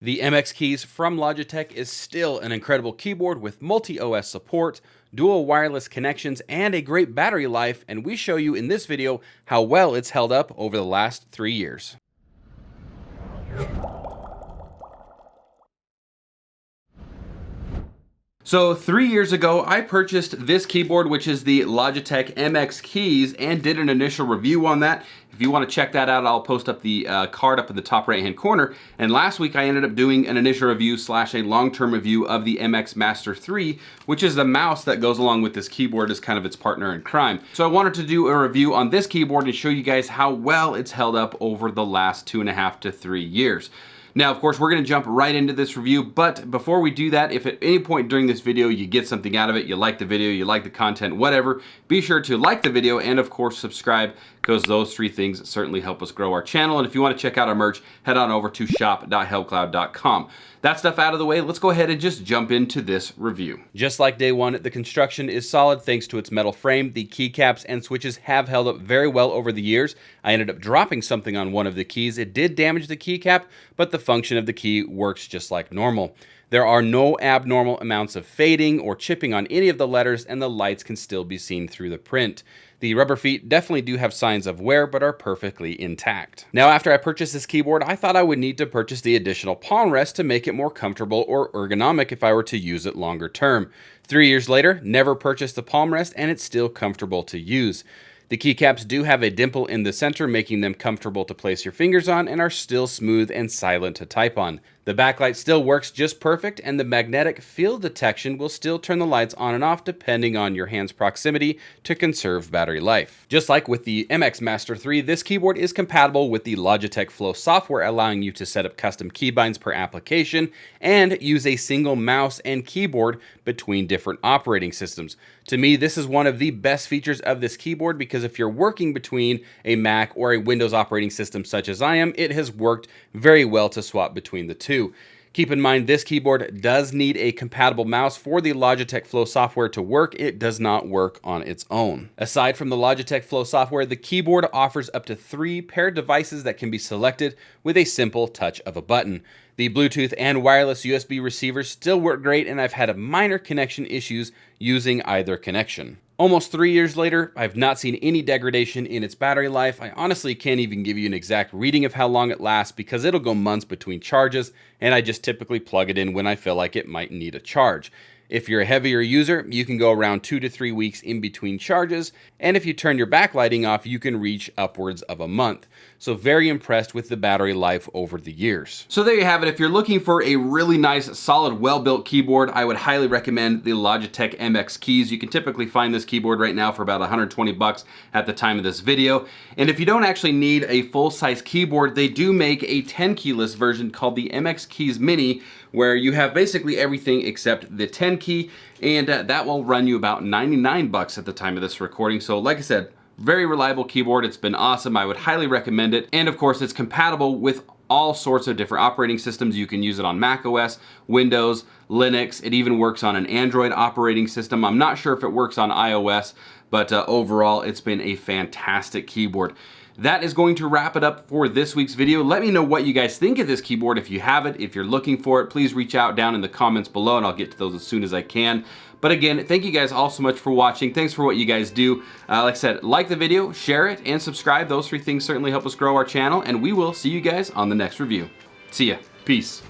The MX Keys from Logitech is still an incredible keyboard with multi-OS support, dual wireless connections, and a great battery life, and we show you in this video how well it's held up over the last 3 years. So 3 years ago, I purchased this keyboard, which is the Logitech MX Keys, and did an initial review on that. If you want to check that out, I'll post up the card up in the top right-hand corner. And last week, I ended up doing an initial review / a long-term review of the MX Master 3, which is the mouse that goes along with this keyboard as kind of its partner in crime. So I wanted to do a review on this keyboard and show you guys how well it's held up over the last 2.5 to 3 years. Now, of course, we're going to jump right into this review, but before we do that, if at any point during this video you get something out of it, you like the video, you like the content, whatever, be sure to like the video and, of course, subscribe, because those 3 things certainly help us grow our channel. And if you want to check out our merch, head on over to shop.helpcloud.com. That stuff out of the way, let's go ahead and just jump into this review. Just like day one, the construction is solid thanks to its metal frame. The keycaps and switches have held up very well over the years. I ended up dropping something on one of the keys. It did damage the keycap, but the function of the key works just like normal. There are no abnormal amounts of fading or chipping on any of the letters, and the lights can still be seen through the print. The rubber feet definitely do have signs of wear, but are perfectly intact. Now, after I purchased this keyboard, I thought I would need to purchase the additional palm rest to make it more comfortable or ergonomic if I were to use it longer term. 3 years later, never purchased the palm rest, and it's still comfortable to use. The keycaps do have a dimple in the center, making them comfortable to place your fingers on, and are still smooth and silent to type on. The backlight still works just perfect, and the magnetic field detection will still turn the lights on and off depending on your hand's proximity to conserve battery life. Just like with the MX Master 3, this keyboard is compatible with the Logitech Flow software, allowing you to set up custom keybinds per application and use a single mouse and keyboard between different operating systems. To me, this is one of the best features of this keyboard, because if you're working between a Mac or a Windows operating system such as I am, it has worked very well to swap between the two. Keep in mind, this keyboard does need a compatible mouse for the Logitech Flow software to work. It does not work on its own. Aside from the Logitech Flow software, the keyboard offers up to 3 paired devices that can be selected with a simple touch of a button. The Bluetooth and wireless USB receivers still work great, and I've had minor connection issues using either connection. Almost 3 years later, I've not seen any degradation in its battery life. I honestly can't even give you an exact reading of how long it lasts, because it'll go months between charges, and I just typically plug it in when I feel like it might need a charge. If you're a heavier user, you can go around 2 to 3 weeks in between charges, and if you turn your backlighting off, you can reach upwards of a month. So very impressed with the battery life over the years. So there you have it. If you're looking for a really nice, solid, well-built keyboard, I would highly recommend the Logitech MX Keys. You can typically find this keyboard right now for about 120 bucks at the time of this video. And if you don't actually need a full-size keyboard, they do make a 10 keyless version called the MX Keys Mini, where you have basically everything except the 10 key, and that will run you about 99 bucks at the time of this recording. So like I said, very reliable keyboard. It's been awesome. I would highly recommend it. And of course, it's compatible with all sorts of different operating systems. You can use it on Mac OS, Windows, Linux. It even works on an Android operating system. I'm not sure if it works on iOS, but overall, it's been a fantastic keyboard. That is going to wrap it up for this week's video. Let me know what you guys think of this keyboard. If you have it, if you're looking for it, please reach out down in the comments below, and I'll get to those as soon as I can. But again, thank you guys all so much for watching. Thanks for what you guys do. Like I said, like the video, share it, and subscribe. Those 3 things certainly help us grow our channel, and we will see you guys on the next review. See ya. Peace.